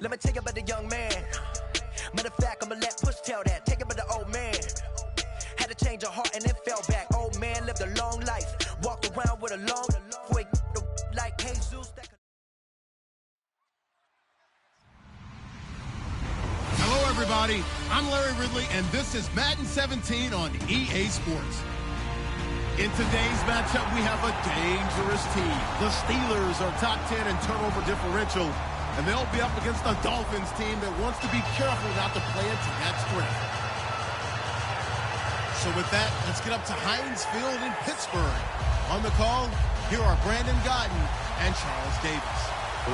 Let me tell you about the young man. Matter of fact, I'ma let Push tell that. Take it about the old man. Had to change her heart and then fell back. Old man lived a long life. Walked around with a long way like Jesus. Hello, everybody. I'm Larry Ridley, and this is Madden 17 on EA Sports. In today's matchup, we have a dangerous team. The Steelers are top 10 in turnover differential, and they'll be up against the Dolphins team that wants to be careful not to play it to that strength. So with that, let's get up to Heinz Field in Pittsburgh. On the call, here are Brandon Godden and Charles Davis.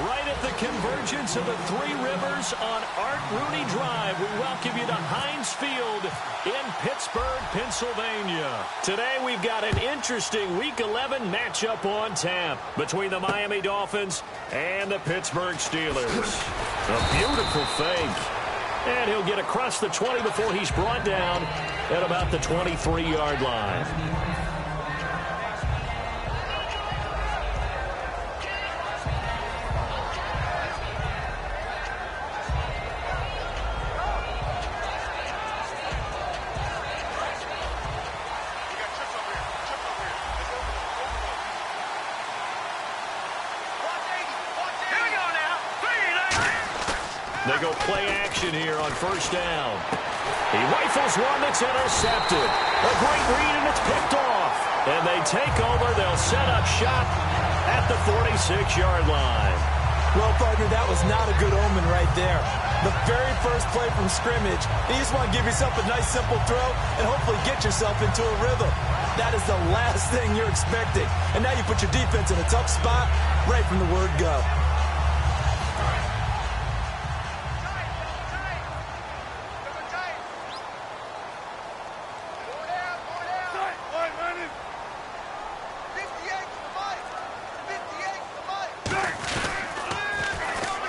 Right at the convergence of the Three Rivers on Art Rooney Drive, we welcome you to Heinz Field in Pittsburgh, Pennsylvania. Today we've got an interesting Week 11 matchup on tap between the Miami Dolphins and the Pittsburgh Steelers. A beautiful fake. And he'll get across the 20 before he's brought down at about the 23-yard line. They go play action here on first down. He rifles one that's intercepted. A great read, and it's picked off. And they take over. They'll set up shop at the 46-yard line. Well, partner, that was not a good omen right there. The very first play from scrimmage, you just want to give yourself a nice, simple throw and hopefully get yourself into a rhythm. That is the last thing you're expecting. And now you put your defense in a tough spot right from the word go.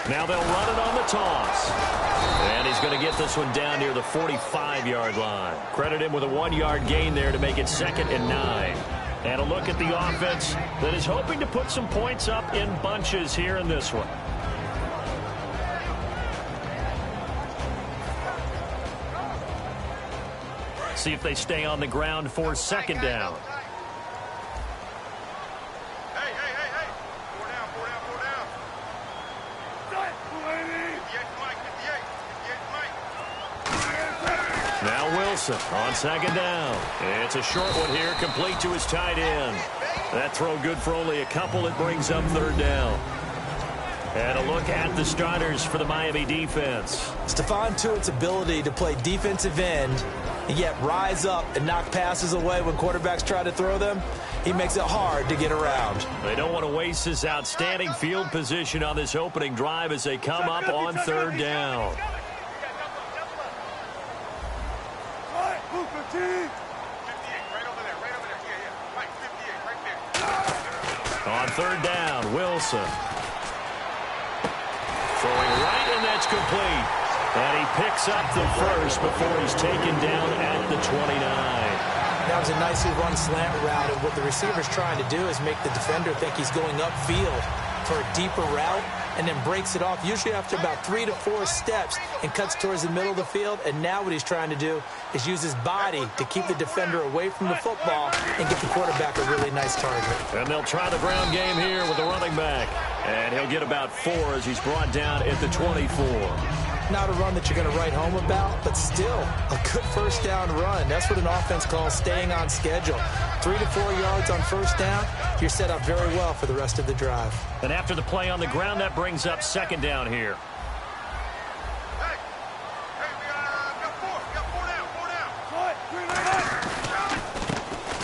Now they'll run it on the toss. And he's going to get this one down near the 45-yard line. Credit him with a 1-yard gain there to make it 2nd and 9. And a look at the offense that is hoping to put some points up in bunches here in this one. See if they stay on the ground for 2nd down. Now Wilson on 2nd down. It's a short one here, complete to his tight end. That throw good for only a couple. It brings up 3rd down. And a look at the starters for the Miami defense. Stephon Tuitt's ability to play defensive end and yet rise up and knock passes away when quarterbacks try to throw them, he makes it hard to get around. They don't want to waste this outstanding field position on this opening drive as they come up on 3rd down. On 3rd down, Wilson. Throwing right, and that's complete. And he picks up the first before he's taken down at the 29. That was a nicely run slant route, and what the receiver's trying to do is make the defender think he's going upfield for a deeper route, and then breaks it off, usually after about 3 to 4 steps, and cuts towards the middle of the field. And now what he's trying to do is use his body to keep the defender away from the football and get the quarterback a really nice target. And they'll try the ground game here with the running back. And he'll get about 4 as he's brought down at the 24. Not a run that you're going to write home about, but still a good first down run. That's what an offense calls staying on schedule. 3 to 4 yards on first down, you're set up very well for the rest of the drive. And after the play on the ground, that brings up 2nd down here.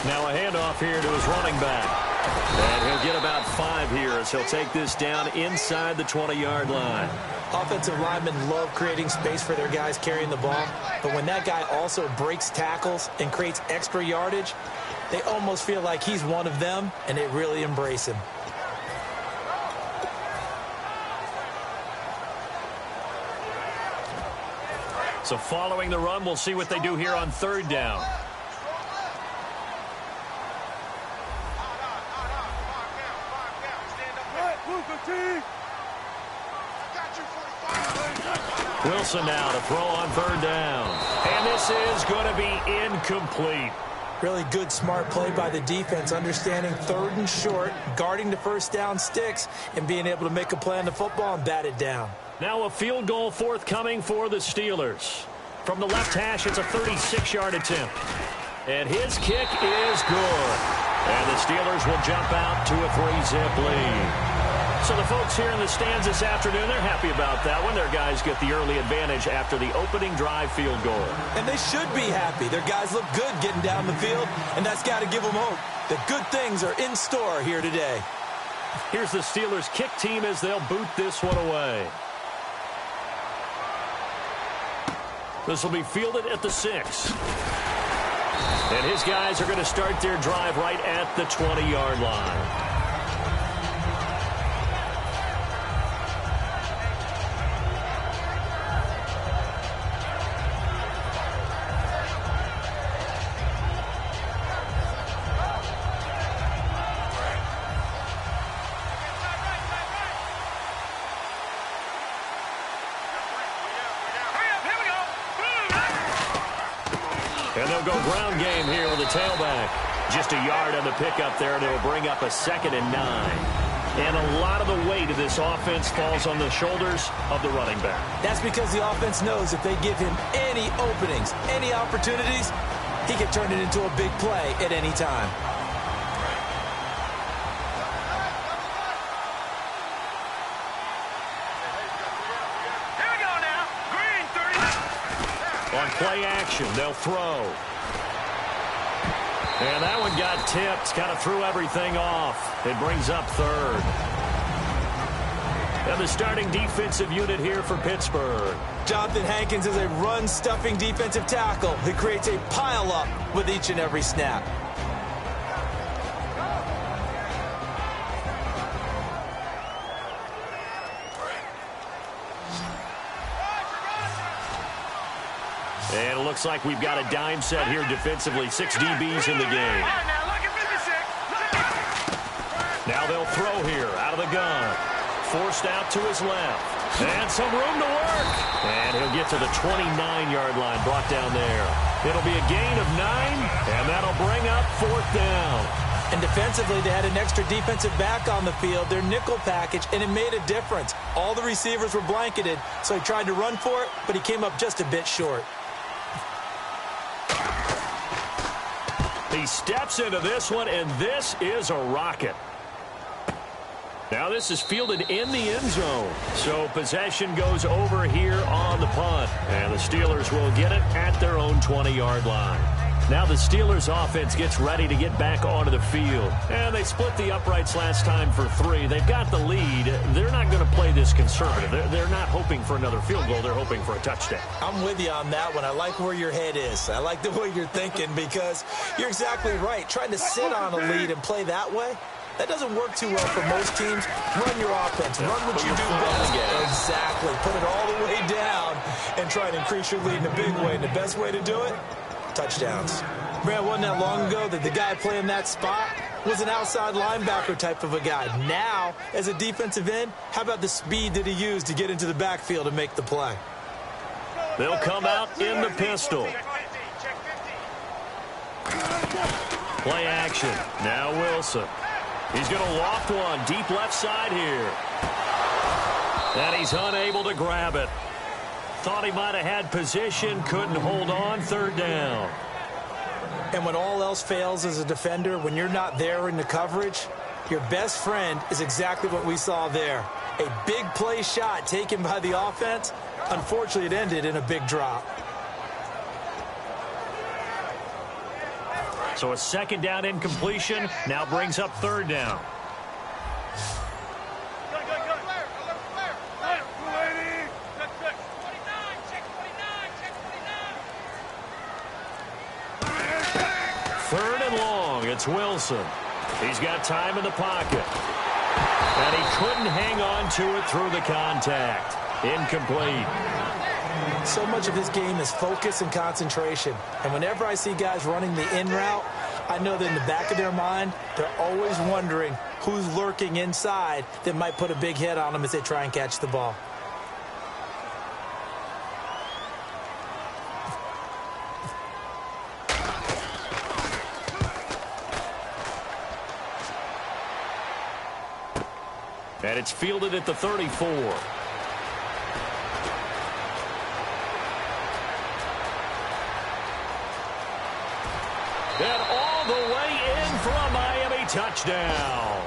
Now a handoff here to his running back. And he'll get about 5 here as he'll take this down inside the 20-yard line. Offensive linemen love creating space for their guys carrying the ball, but when that guy also breaks tackles and creates extra yardage, they almost feel like he's one of them, and they really embrace him. So following the run, we'll see what they do here on 3rd down. Wilson now to throw on third down. And this is going to be incomplete. Really good, smart play by the defense, understanding third and short, guarding the first down sticks, and being able to make a play on the football and bat it down. Now a field goal forthcoming for the Steelers. From the left hash, it's a 36-yard attempt. And his kick is good. And the Steelers will jump out to a 3-zip lead. So the folks here in the stands this afternoon, they're happy about that one. Their guys get the early advantage after the opening drive field goal. And they should be happy. Their guys look good getting down the field, and that's got to give them hope that good things are in store here today. Here's the Steelers kick team as they'll boot this one away. This will be fielded at the 6. And his guys are going to start their drive right at the 20-yard line. And they'll go ground game here with a tailback. Just a yard on the pickup there, and it'll bring up a 2nd and 9. And a lot of the weight of this offense falls on the shoulders of the running back. That's because the offense knows if they give him any openings, any opportunities, he can turn it into a big play at any time. On play action, they'll throw. And that one got tipped, kind of threw everything off. It brings up 3rd. And the starting defensive unit here for Pittsburgh. Jonathan Hankins is a run-stuffing defensive tackle who creates a pile-up with each and every snap. And it looks like we've got a dime set here defensively. 6 DBs in the game. Now they'll throw here out of the gun. Forced out to his left. And some room to work. And he'll get to the 29-yard line, brought down there. It'll be a gain of 9, and that'll bring up 4th down. And defensively, they had an extra defensive back on the field, their nickel package, and it made a difference. All the receivers were blanketed, so he tried to run for it, but he came up just a bit short. He steps into this one, and this is a rocket. Now this is fielded in the end zone. So possession goes over here on the punt. And the Steelers will get it at their own 20-yard line. Now the Steelers offense gets ready to get back onto the field. And they split the uprights last time for 3. They've got the lead. They're not going to play this conservative. They're not hoping for another field goal. They're hoping for a touchdown. I'm with you on that one. I like where your head is. I like the way you're thinking because you're exactly right. Trying to sit on a lead and play that way, that doesn't work too well for most teams. Run your offense. Run what you do best. Exactly. Put it all the way down and try to increase your lead in a big way. And the best way to do it, touchdowns. Man, wasn't that long ago that the guy playing that spot was an outside linebacker type of a guy. Now, as a defensive end, how about the speed that he used to get into the backfield and make the play? They'll come out in the pistol. Play action. Now Wilson. He's going to loft one deep left side here. And he's unable to grab it. Thought he might have had position, couldn't hold on, 3rd down. And when all else fails as a defender, when you're not there in the coverage, your best friend is exactly what we saw there. A big play shot taken by the offense. Unfortunately, it ended in a big drop. So a 2nd down incompletion now brings up 3rd down. Third and long, it's Wilson. He's got time in the pocket. And he couldn't hang on to it through the contact. Incomplete. So much of this game is focus and concentration. And whenever I see guys running the in route, I know that in the back of their mind, they're always wondering who's lurking inside that might put a big hit on them as they try and catch the ball. And it's fielded at the 34. And all the way in for a Miami touchdown.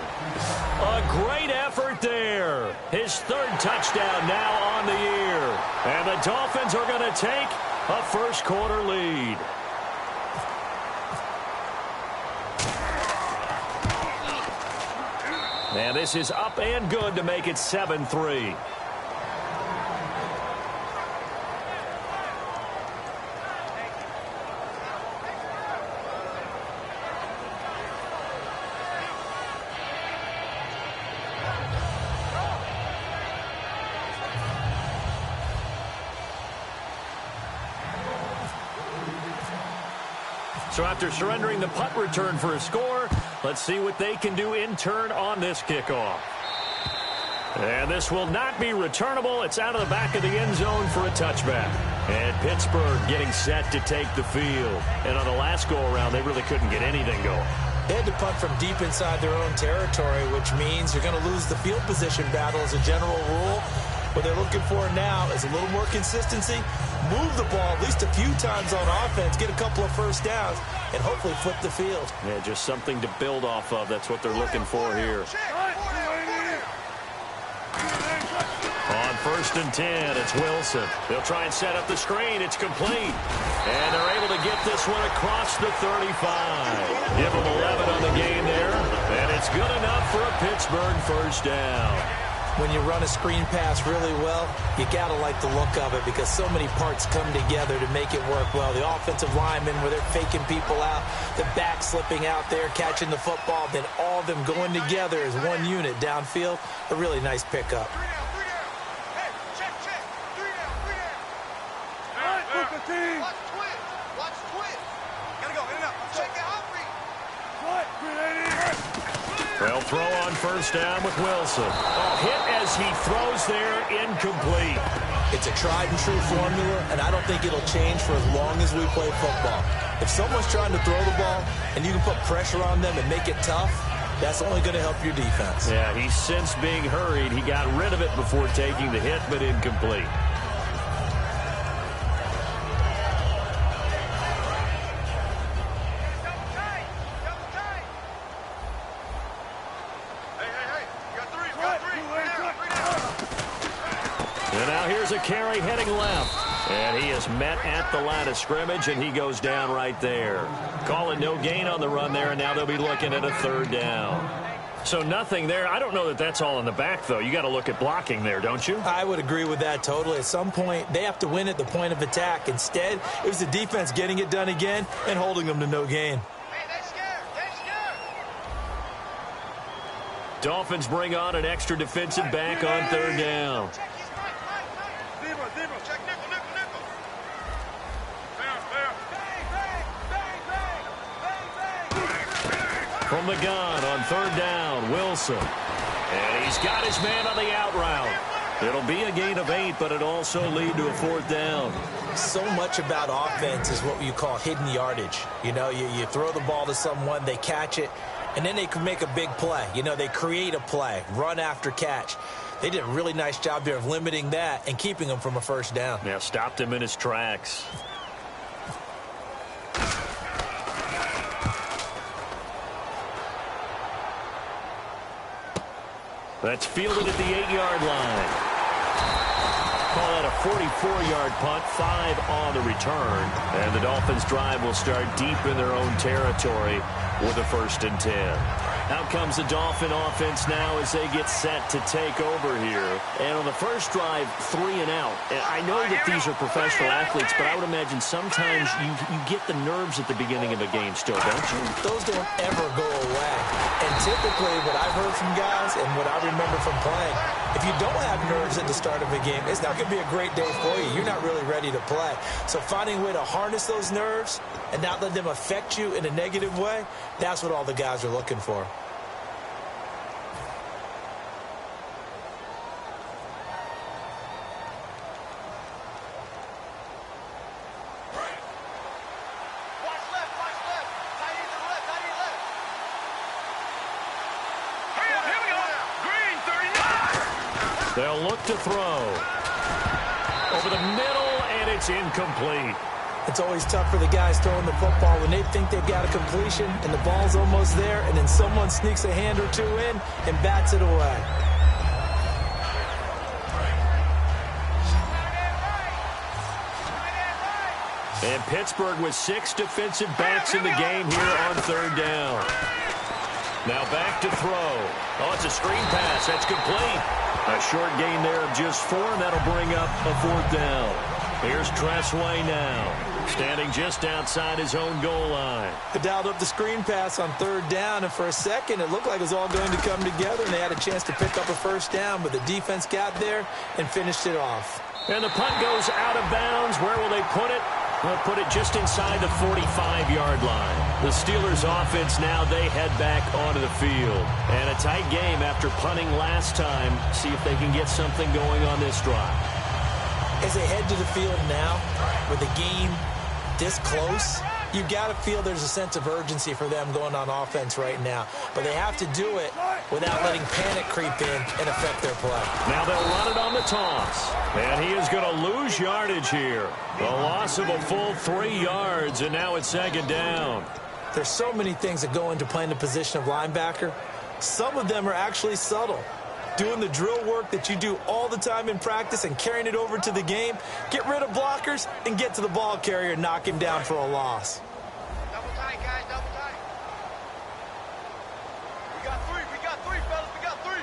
A great effort there. His third touchdown now on the year. And the Dolphins are going to take a first quarter lead. And this is up and good to make it 7-3. So after surrendering the punt return for a score, let's see what they can do in turn on this kickoff. And this will not be returnable. It's out of the back of the end zone for a touchback. And Pittsburgh getting set to take the field. And on the last go-around, they really couldn't get anything going. They had to punt from deep inside their own territory, which means you're going to lose the field position battle as a general rule. What they're looking for now is a little more consistency, move the ball at least a few times on offense, get a couple of first downs, and hopefully flip the field. Yeah, just something to build off of. That's what they're looking for here. On 1st and 10, it's Wilson. They'll try and set up the screen. It's complete. And they're able to get this one across the 35. Give them 11 on the game there. And it's good enough for a Pittsburgh first down. When you run a screen pass really well, you got to like the look of it because so many parts come together to make it work well. The offensive linemen, where they're faking people out, the back slipping out there, catching the football, then all of them going together as one unit downfield. A really nice pickup. They'll throw on 1st down with Wilson. Hit as he throws there, incomplete. It's a tried and true formula, and I don't think it'll change for as long as we play football. If someone's trying to throw the ball and you can put pressure on them and make it tough, that's only going to help your defense. Yeah, he's since being hurried. He got rid of it before taking the hit, but incomplete. A carry heading left, and he is met at the line of scrimmage, and he goes down right there. Call it no gain on the run there, and now they'll be looking at a 3rd down. So nothing there. I don't know that that's all in the back, though. You got to look at blocking there, don't you? I would agree with that totally. At some point, they have to win at the point of attack. Instead, it was the defense getting it done again and holding them to no gain. Hey, they're scared. They're scared. Dolphins bring on an extra defensive back on 3rd down. From the gun on 3rd down, Wilson. And he's got his man on the out route. It'll be a gain of 8, but it'll also lead to a 4th down. So much about offense is what you call hidden yardage. You know, you throw the ball to someone, they catch it, and then they can make a big play. You know, they create a play, run after catch. They did a really nice job there of limiting that and keeping him from a 1st down. Yeah, stopped him in his tracks. That's fielded at the 8-yard line. Call that a 44-yard punt, 5 on the return. And the Dolphins' drive will start deep in their own territory with a 1st and 10. Out comes the Dolphin offense now as they get set to take over here. And on the first drive, 3 and out. And I know that these are professional athletes, but I would imagine sometimes you get the nerves at the beginning of a game still, don't you? Those don't ever go away. And typically what I've heard from guys and what I remember from playing, if you don't have nerves at the start of a game, it's not going to be a great day for you. You're not really ready to play. So finding a way to harness those nerves and not let them affect you in a negative way, that's what all the guys are looking for. They'll look to throw. Over the middle, and it's incomplete. It's always tough for the guys throwing the football when they think they've got a completion and the ball's almost there, and then someone sneaks a hand or two in and bats it away. And Pittsburgh with 6 defensive backs in the game here on third down. Now back to throw. Oh, it's a screen pass. That's complete. A short gain there of just 4, and that'll bring up a 4th down. Here's Tressway now, standing just outside his own goal line. They dialed up the screen pass on third down, and for a second it looked like it was all going to come together, and they had a chance to pick up a first down, but the defense got there and finished it off. And the punt goes out of bounds. Where will they put it? They'll put it just inside the 45-yard line. The Steelers' offense now, they head back onto the field. And a tight game after punting last time. See if they can get something going on this drive. As they head to the field now, with the game this close, you got to feel there's a sense of urgency for them going on offense right now. But they have to do it without letting panic creep in and affect their play. Now they'll run it on the toss. And he is going to lose yardage here. The loss of a full 3 yards, and now it's second down. There's so many things that go into playing the position of linebacker. Some of them are actually subtle. Doing the drill work that you do all the time in practice and carrying it over to the game. Get rid of blockers and get to the ball carrier and knock him down for a loss. Double tight, guys, double tight. We got 3, fellas, we got 3.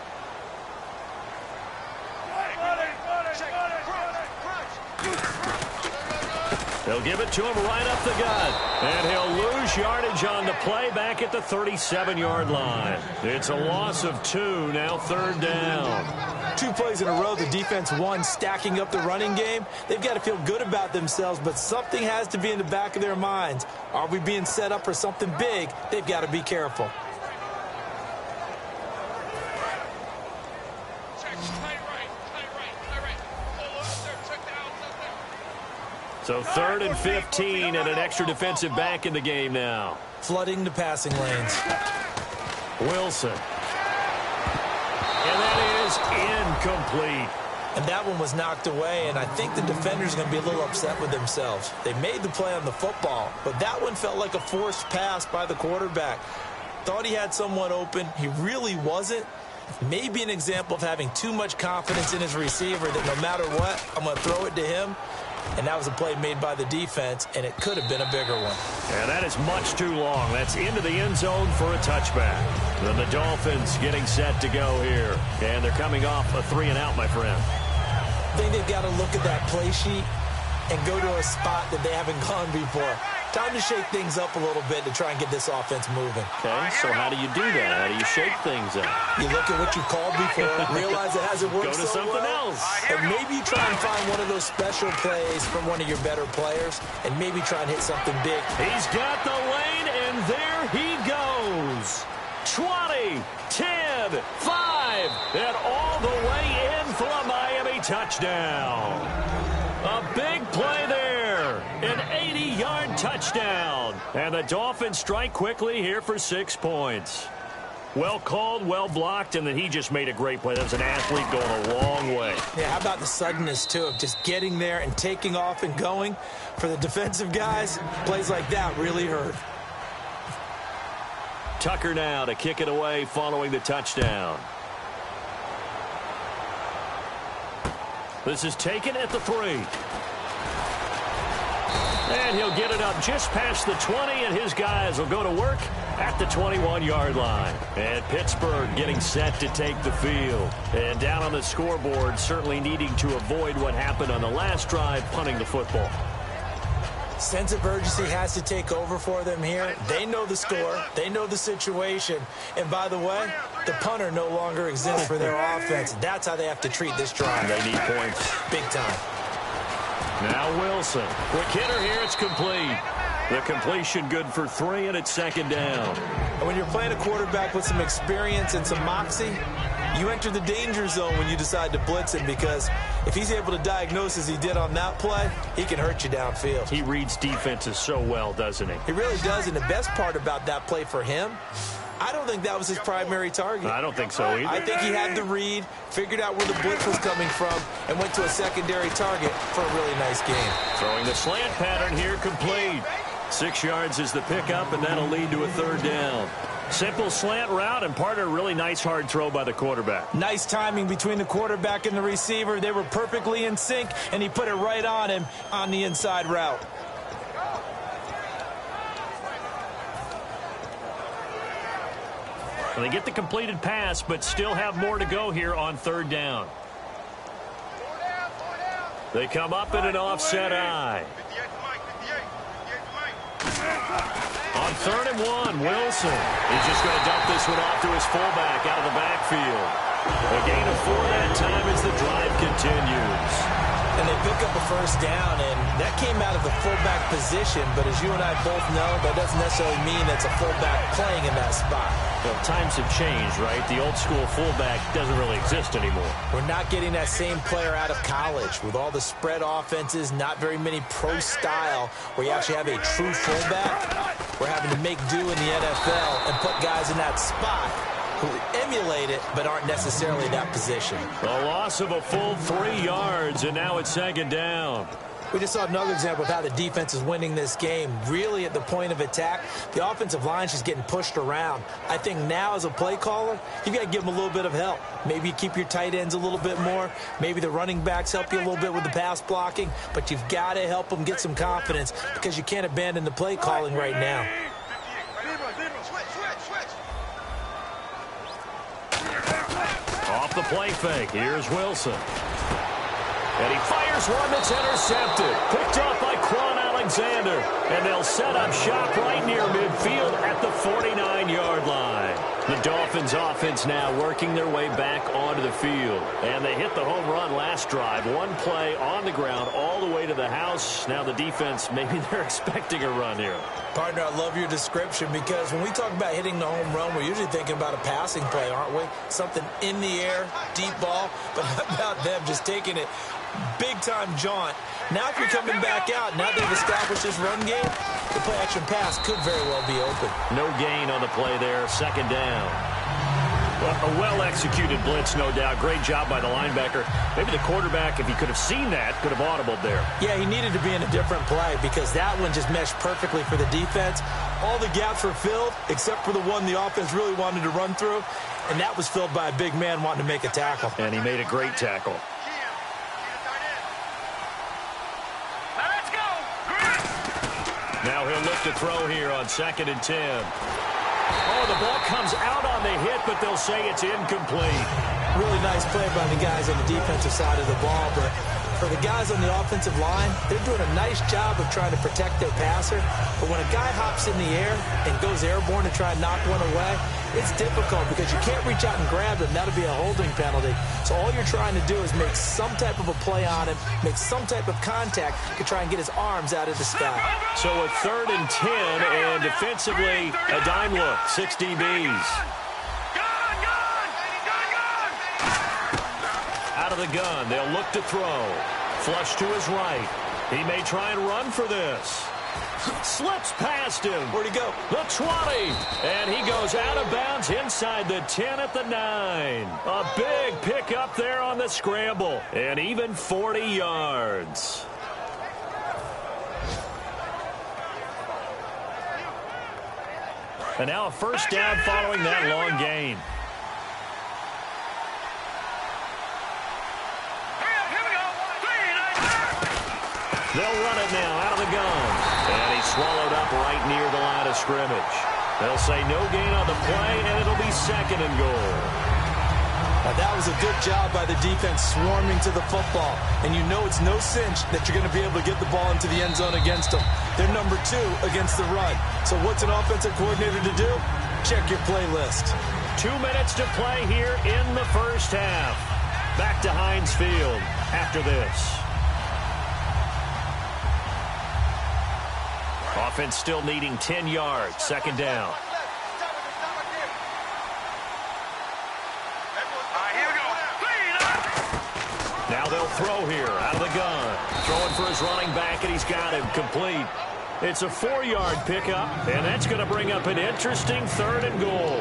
They'll give it to him right up the gut. And he'll lose yardage on the play back at the 37-yard line. It's a loss of 2, now third down. 2 plays in a row, the defense won, stacking up the running game. They've got to feel good about themselves, but something has to be in the back of their minds. Are we being set up for something big? They've got to be careful. So 3rd and 15 and an extra defensive back in the game now. Flooding the passing lanes. Wilson. And that is incomplete. And that one was knocked away, and I think the defender's going to be a little upset with themselves. They made the play on the football, but that one felt like a forced pass by the quarterback. Thought he had someone open. He really wasn't. Maybe an example of having too much confidence in his receiver that no matter what, I'm going to throw it to him. And that was a play made by the defense, and it could have been a bigger one. And that is much too long. That's into the end zone for a touchback. Then the Dolphins getting set to go here. And they're coming off a 3-and-out, my friend. I think they've got to look at that play sheet and go to a spot that they haven't gone before. Time to shake things up a little bit to try and get this offense moving. Okay, so how do you do that? How do you shake things up? You look at what you called before, realize it hasn't worked so well. Go to something else. And maybe you try and find one of those special plays from one of your better players, and maybe try and hit something big. He's got the lane, and there he goes. 20, 10, 5, and all the way in for a Miami touchdown. A big play there. An 80-yard touchdown. And the Dolphins strike quickly here for 6 points. Well called, well blocked, and then he just made a great play. That was an athlete going a long way. Yeah, how about the suddenness, too, of just getting there and taking off and going? For the defensive guys, plays like that really hurt. Tucker now to kick it away following the touchdown. This is taken at the 3. And he'll get it up just past the 20, and his guys will go to work at the 21-yard line. And Pittsburgh getting set to take the field. And down on the scoreboard, certainly needing to avoid what happened on the last drive, punting the football. Sense of urgency has to take over for them here. They know the score. They know the situation. And by the way, the punter no longer exists for their offense. That's how they have to treat this drive. They need points. Big time. Now Wilson. Quick hitter here. It's complete. The completion good for 3, and it's second down. And when you're playing a quarterback with some experience and some moxie, you enter the danger zone when you decide to blitz him, because if he's able to diagnose as he did on that play, he can hurt you downfield. He reads defenses so well, doesn't he? He really does, and the best part about that play for him I don't think that was his primary target. I don't think so either. I think he had the read, figured out where the blitz was coming from, and went to a secondary target for a really nice game. Throwing the slant pattern here, complete. 6 yards is the pickup, and that'll lead to a 3rd down. Simple slant route, and part of a really nice hard throw by the quarterback. Nice timing between the quarterback and the receiver. They were perfectly in sync, and he put it right on him on the inside route. Well, they get the completed pass, but still have more to go here on 3rd down. They come up in an offset eye. On 3rd and 1, Wilson. He's just going to dump this one off to his fullback out of the backfield. A gain of 4 that time as the drive continues. And they pick up a 1st down, and that came out of the fullback position. But as you and I both know, that doesn't necessarily mean it's a fullback playing in that spot. Well, times have changed, right? The old school fullback doesn't really exist anymore. We're not getting that same player out of college. With all the spread offenses, not very many pro style where you actually have a true fullback. We're having to make do in the NFL and put guys in that spot who emulate it but aren't necessarily in that position. A loss of a full 3 yards, and now it's 2nd down. We just saw another example of how the defense is winning this game. Really at the point of attack, the offensive line's just getting pushed around. I think now as a play caller, you got to give them a little bit of help. Maybe you keep your tight ends a little bit more. Maybe the running backs help you a little bit with the pass blocking. But you've got to help them get some confidence because you can't abandon the play calling right now. Off the play fake, here's Wilson. And he fires one that's intercepted. Picked off by Quan Alexander. And they'll set up shop right near midfield at the 49-yard line. The Dolphins offense now working their way back onto the field. And they hit the home run last drive. 1 play on the ground all the way to the house. Now the defense, maybe they're expecting a run here. Partner, I love your description because when we talk about hitting the home run, we're usually thinking about a passing play, aren't we? Something in the air, deep ball. But how about them just taking it big-time jaunt? Now if you're coming back out, now they've established this run game, the play-action pass could very well be open. No gain on the play there, 2nd down. Well, a well-executed blitz, no doubt. Great job by the linebacker. Maybe the quarterback, if he could have seen that, could have audibled there. Yeah, he needed to be in a different play because that one just meshed perfectly for the defense. All the gaps were filled except for the one the offense really wanted to run through, and that was filled by a big man wanting to make a tackle. And he made a great tackle. Now he'll look to throw here on 2nd and 10. Oh, the ball comes out on the hit, but they'll say it's incomplete. Really nice play by the guys on the defensive side of the ball, but for the guys on the offensive line, they're doing a nice job of trying to protect their passer. But when a guy hops in the air and goes airborne to try and knock one away, it's difficult because you can't reach out and grab him. That'll be a holding penalty. So all you're trying to do is make some type of a play on him, make some type of contact to try and get his arms out of the sky. So a 3rd and 10, and defensively, a dime look, 6 DBs. Out of the gun, they'll look to throw. Flush to his right. He may try and run for this. Slips past him. Where'd he go? The 20. And he goes out of bounds inside the 10 at the 9. A big pick up there on the scramble. And even 40 yards. And now a 1st down following that long gain. They'll run it now out of the gun. And he's swallowed up right near the line of scrimmage. They'll say no gain on the play, and it'll be 2nd and goal. Now that was a good job by the defense swarming to the football. And you know it's no cinch that you're going to be able to get the ball into the end zone against them. They're number 2 against the run. So what's an offensive coordinator to do? Check your playlist. 2 minutes to play here in the 1st half. Back to Heinz Field after this. Offense still needing 10 yards. 2nd down. Now they'll throw here out of the gun. Throwing for his running back, and he's got him complete. It's a 4-yard pickup, and that's going to bring up an interesting 3rd and goal.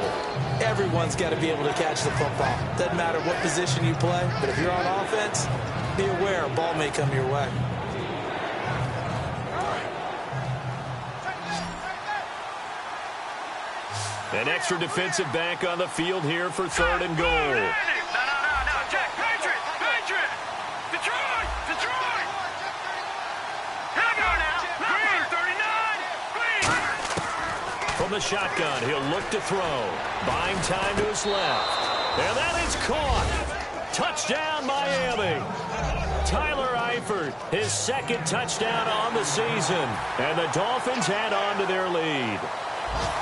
Everyone's got to be able to catch the football. Doesn't matter what position you play, but if you're on offense, be aware a ball may come your way. An extra defensive back on the field here for 3rd and goal. No, Jack, Patriot! Detroit! Here we go now! Green, 39! Green! From the shotgun, he'll look to throw. Buying time to his left. And that is caught. Touchdown, Miami. Tyler Eifert, his 2nd touchdown on the season. And the Dolphins add on to their lead.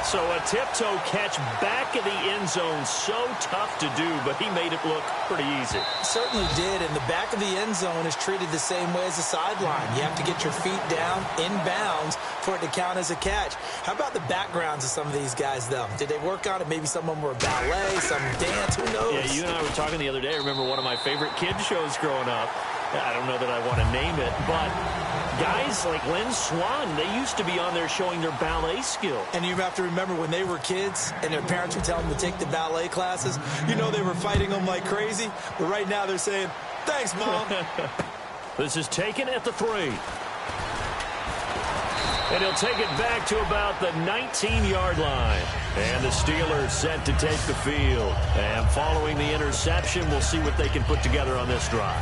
So a tiptoe catch back in the end zone, so tough to do, but he made it look pretty easy. Certainly did, and the back of the end zone is treated the same way as the sideline. You have to get your feet down in bounds for it to count as a catch. How about the backgrounds of some of these guys, though? Did they work on it? Maybe some of them were ballet, some dance, who knows? Yeah, you and I were talking the other day. I remember one of my favorite kids shows growing up. I don't know that I want to name it, but guys like Lynn Swann, they used to be on there showing their ballet skill. And you have to remember when they were kids and their parents would tell them to take the ballet classes, you know they were fighting them like crazy. But right now they're saying, thanks, Mom. This is taken at the 3. And he'll take it back to about the 19-yard line. And the Steelers set to take the field. And following the interception, we'll see what they can put together on this drive.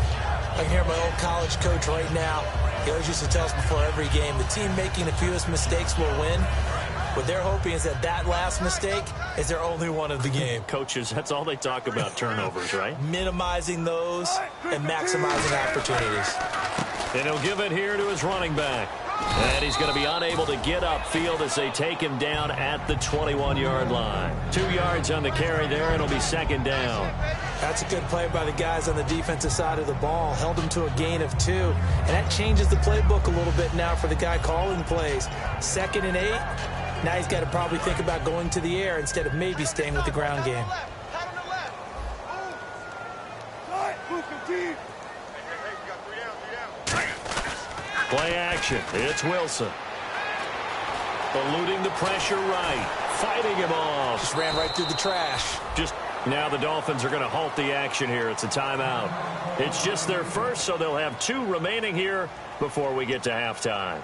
I can hear my old college coach right now. He always used to tell us before every game, the team making the fewest mistakes will win. What they're hoping is that that last mistake is their only one of the game. Coaches, that's all they talk about, turnovers, right? Minimizing those and maximizing opportunities. And he'll give it here to his running back. And he's going to be unable to get upfield as they take him down at the 21-yard line. 2 yards on the carry there, and it'll be 2nd down. That's a good play by the guys on the defensive side of the ball. Held him to a gain of 2. And that changes the playbook a little bit now for the guy calling plays. 2nd and 8. Now he's got to probably think about going to the air instead of maybe staying with the ground game. Play action. It's Wilson. Eluding the pressure right. Fighting him off. Just ran right through the trash. Now the Dolphins are going to halt the action here. It's a timeout. It's just their first, so they'll have 2 remaining here before we get to halftime.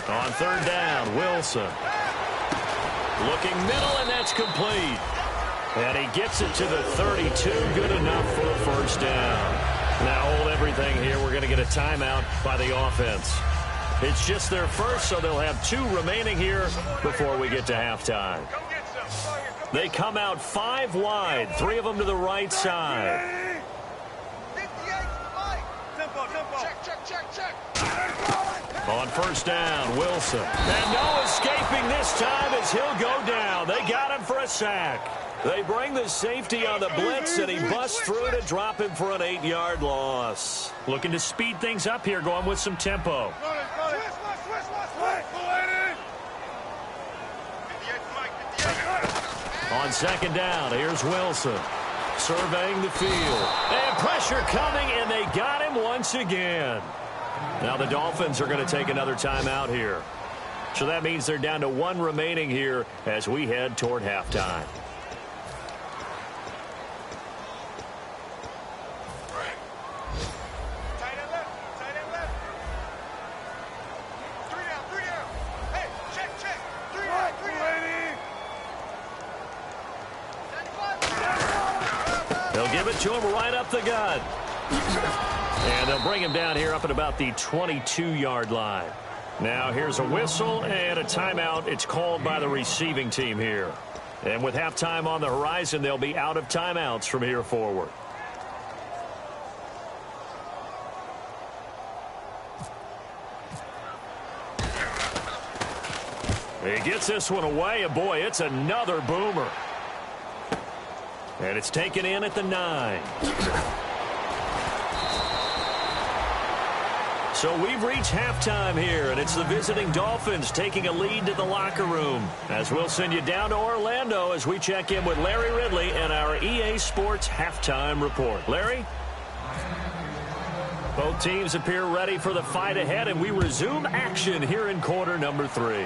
On 3rd down, Wilson. Looking middle, and that's complete. And he gets it to the 32. Good enough for a 1st down. Now hold everything here. We're going to get a timeout by the offense. It's just their first, so they'll have 2 remaining here before we get to halftime. They come out 5 wide, 3 of them to the right side. On 1st down, Wilson. And no escaping this time as he'll go down. They got him for a sack. They bring the safety on the blitz, and he busts through to drop him for an 8-yard loss. Looking to speed things up here, going with some tempo. On 2nd down, here's Wilson. Surveying the field. And pressure coming, and they got him once again. Now the Dolphins are going to take another timeout here. So that means they're down to 1 remaining here as we head toward halftime. They'll give it to him right up the gut. And they'll bring him down here up at about the 22-yard line. Now here's a whistle and a timeout. It's called by the receiving team here. And with halftime on the horizon, they'll be out of timeouts from here forward. He gets this one away, and boy, it's another boomer. And it's taken in at the 9. So we've reached halftime here, and it's the visiting Dolphins taking a lead to the locker room. As we'll send you down to Orlando as we check in with Larry Ridley and our EA Sports halftime report. Larry? Both teams appear ready for the fight ahead, and we resume action here in quarter number 3.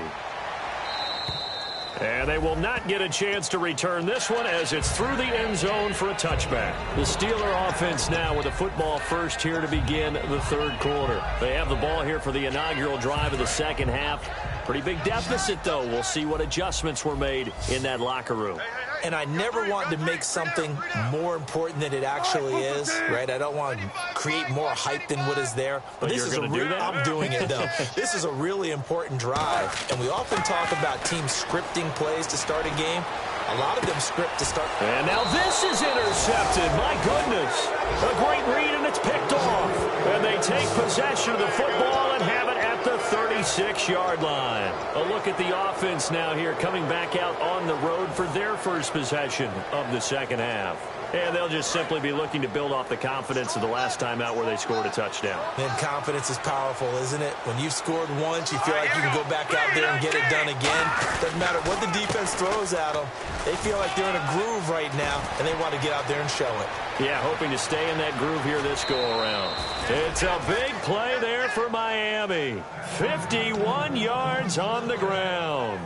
And they will not get a chance to return this one as it's through the end zone for a touchback. The Steeler offense now with a football first here to begin the third quarter. They have the ball here for the inaugural drive of the second half. Pretty big deficit, though. We'll see what adjustments were made in that locker room. And I never want to make something more important than it actually is, right? I don't want to create more hype than what is there. But this is a real, I'm doing it, though. This is a really important drive. And we often talk about teams scripting plays to start a game. A lot of them script to start. And now this is intercepted. My goodness. A great read, and it's picked off. And they take possession of the football and have it at the 36-yard line. A look at the offense now here coming back out on the road for their first possession of the second half. And they'll just simply be looking to build off the confidence of the last time out where they scored a touchdown. And confidence is powerful, isn't it? When you've scored once, you feel like you can go back out there and get it done again. Doesn't matter what the defense throws at them. They feel like they're in a groove right now, and they want to get out there and show it. Yeah, hoping to stay in that groove here this go-around. It's a big play there for Miami. 51 yards on the ground.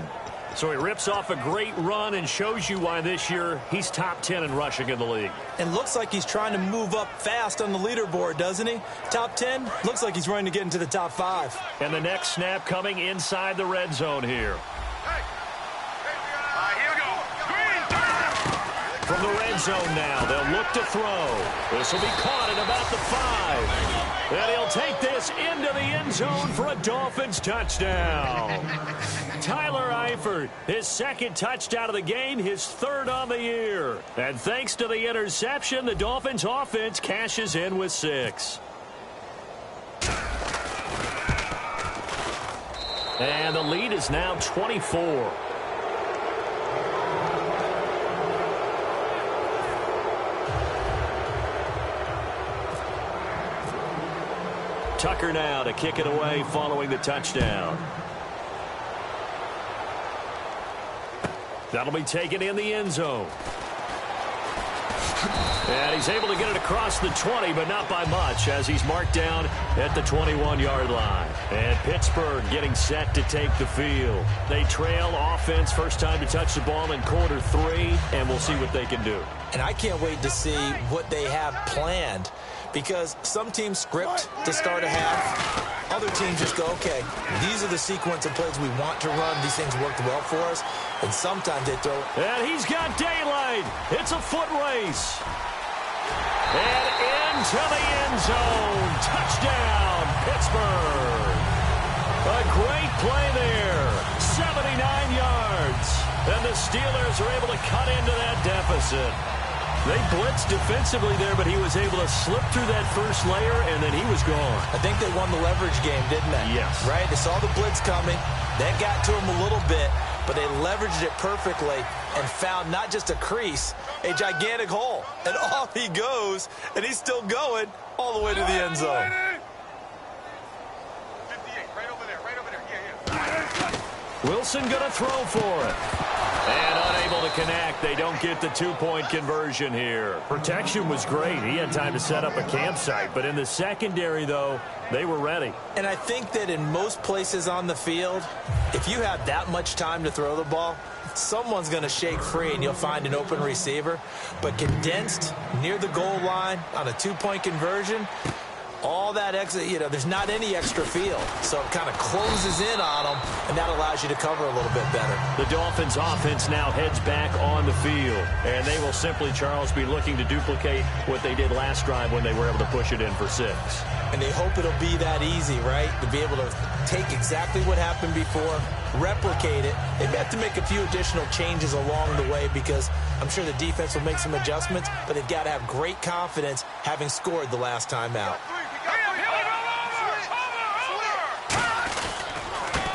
So he rips off a great run and shows you why this year he's top 10 in rushing in the league. And looks like he's trying to move up fast on the leaderboard, doesn't he? Top 10, looks like he's running to get into the top 5. And the next snap coming inside the red zone here. Here we go. Green. From the red zone now, they'll look to throw. This will be caught at about the 5. And he'll take this into the end zone for a Dolphins touchdown. Tyler Eifert, his second touchdown of the game, his third on the year. And thanks to the interception, the Dolphins offense cashes in with 6. And the lead is now 24. Tucker now to kick it away following the touchdown. That'll be taken in the end zone. And he's able to get it across the 20, but not by much, as he's marked down at the 21-yard line. And Pittsburgh getting set to take the field. They trail offense first time to touch the ball in quarter 3, and we'll see what they can do. And I can't wait to see what they have planned, because some teams script to start a half. Other teams just go, okay, these are the sequence of plays we want to run. These things worked well for us. And sometimes they throw. And he's got daylight. It's a foot race. And into the end zone. Touchdown, Pittsburgh. A great play there. 79 yards. And the Steelers are able to cut into that deficit. They blitzed defensively there, but he was able to slip through that first layer, and then he was gone. I think they won the leverage game, didn't they? Yes. Right? They saw the blitz coming. That got to him a little bit, but they leveraged it perfectly and found not just a crease, a gigantic hole. And off he goes, and he's still going all the way to the end zone. 58, right over there. Yeah. Wilson going to throw for it. And unable to connect. They don't get the 2-point conversion here. Protection was great. He had time to set up a campsite. But in the secondary, though, they were ready. And I think that in most places on the field, if you have that much time to throw the ball, someone's going to shake free and you'll find an open receiver. But condensed near the goal line on a 2-point conversion, all that extra, there's not any extra field. So it kind of closes in on them, and that allows you to cover a little bit better. The Dolphins offense now heads back on the field. And they will simply, Charles, be looking to duplicate what they did last drive when they were able to push it in for 6. And they hope it'll be that easy, right? To be able to take exactly what happened before, replicate it. They may have to make a few additional changes along the way, because I'm sure the defense will make some adjustments, but they've got to have great confidence having scored the last time out.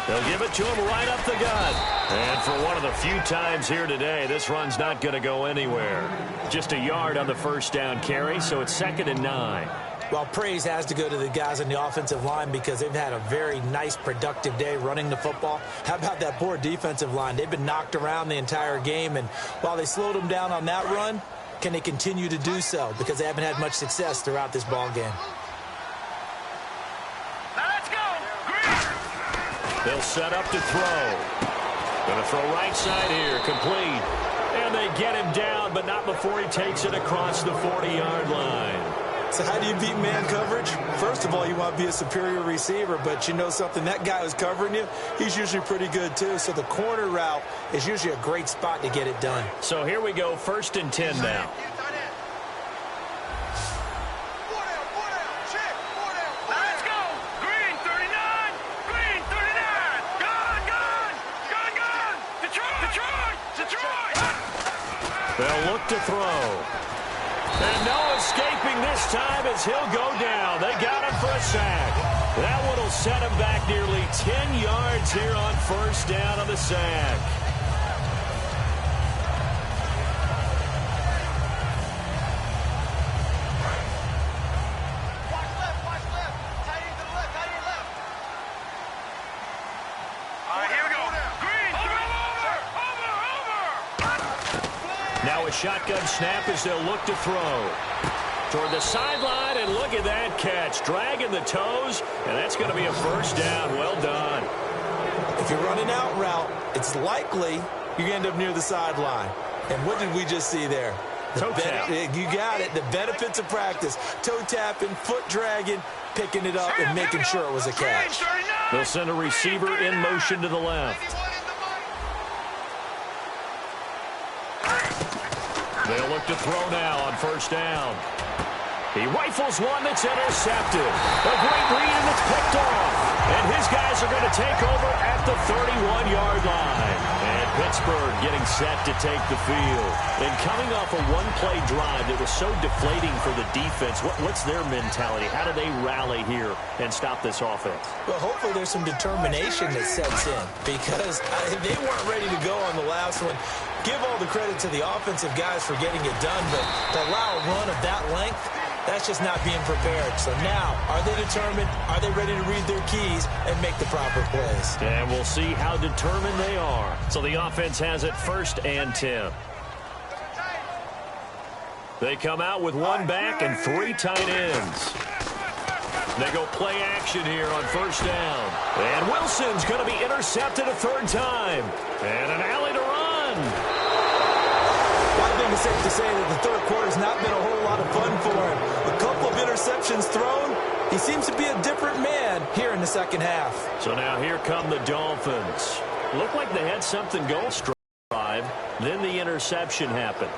They'll give it to him right up the gut. And for one of the few times here today, this run's not going to go anywhere. Just a yard on the first down carry, so it's 2nd and 9. Well, praise has to go to the guys on the offensive line because they've had a very nice, productive day running the football. How about that poor defensive line? They've been knocked around the entire game, and while they slowed them down on that run, can they continue to do so? Because they haven't had much success throughout this ball game. They'll set up to throw. Going to throw right side here, complete. And they get him down, but not before he takes it across the 40-yard line. So how do you beat man coverage? First of all, you want to be a superior receiver, but you know something, that guy who's covering you, he's usually pretty good too. So the corner route is usually a great spot to get it done. So here we go, 1st and 10 now. They'll look to throw. And no escaping this time as he'll go down. They got him for a sack. That one will set him back nearly 10 yards here on 1st down on the sack. Now a shotgun snap as they'll look to throw. Toward the sideline, and look at that catch. Dragging the toes, and that's going to be a 1st down. Well done. If you're running out route, it's likely you end up near the sideline. And what did we just see there? Toe tap. You got it. The benefits of practice. Toe tapping, foot dragging, picking it up, and making sure it was a catch. They'll send a receiver in motion to the left. They'll look to throw now on 1st down. He rifles one that's intercepted. A great read, and it's picked off. And his guys are going to take over at the 31-yard line. And Pittsburgh getting set to take the field. And coming off a one-play drive that was so deflating for the defense, what's their mentality? How do they rally here and stop this offense? Well, hopefully there's some determination that sets in because they weren't ready to go on the last one. Give all the credit to the offensive guys for getting it done, but to allow a run of that length, that's just not being prepared. So now, are they determined? Are they ready to read their keys and make the proper plays? And we'll see how determined they are. So the offense has it 1st and 10. They come out with 1 back and 3 tight ends. They go play action here on 1st down. And Wilson's going to be intercepted a 3rd time. And an alley to run. I think it's safe to say that the 3rd quarter's not been a whole lot of fun for him. A couple of interceptions thrown. He seems to be a different man here in the 2nd half. So now here come the Dolphins. Looked like they had something going drive. Then the interception happened.